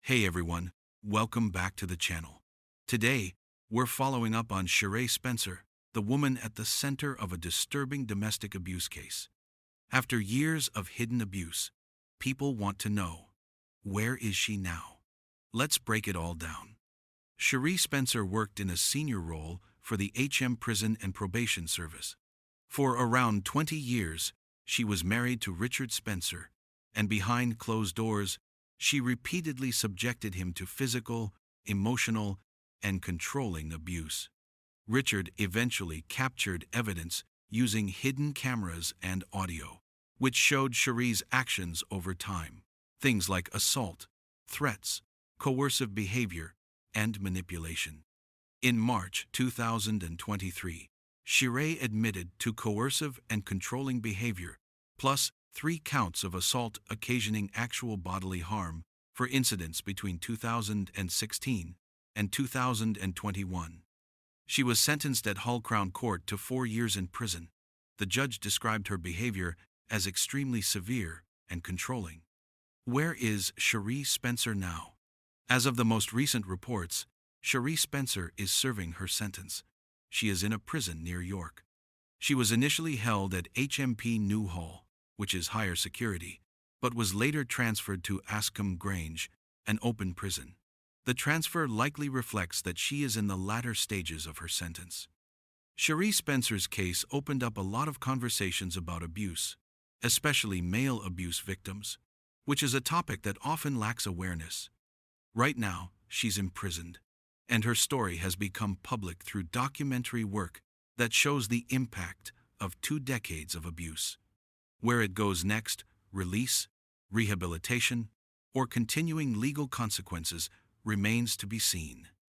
Hey everyone, welcome back to the channel. Today, we're following up on Sheree Spencer, the woman at the center of a disturbing domestic abuse case. After years of hidden abuse, people want to know, where is she now? Let's break it all down. Sheree Spencer worked in a senior role for the Prison and Probation Service. For around 20 years, she was married to Richard Spencer, and behind closed doors, she repeatedly subjected him to physical, emotional, and controlling abuse. Richard eventually captured evidence using hidden cameras and audio, which showed Sheree's actions over time. Things like assault, threats, coercive behavior, and manipulation. In March 2023, Sheree admitted to coercive and controlling behavior, plus 3 counts of assault occasioning actual bodily harm for incidents between 2016 and 2021. She was sentenced at Hull Crown Court to 4 years in prison. The judge described her behavior as extremely severe and controlling. Where is Sheree Spencer now? As of the most recent reports, Sheree Spencer is serving her sentence. She is in a prison near York. She was initially held at HMP Newhall, which is higher security, but was later transferred to Ascombe Grange, an open prison. The transfer likely reflects that she is in the latter stages of her sentence. Sheree Spencer's case opened up a lot of conversations about abuse, especially male abuse victims, which is a topic that often lacks awareness. Right now, she's imprisoned, and her story has become public through documentary work that shows the impact of 2 decades of abuse. Where it goes next, release, rehabilitation, or continuing legal consequences, remains to be seen.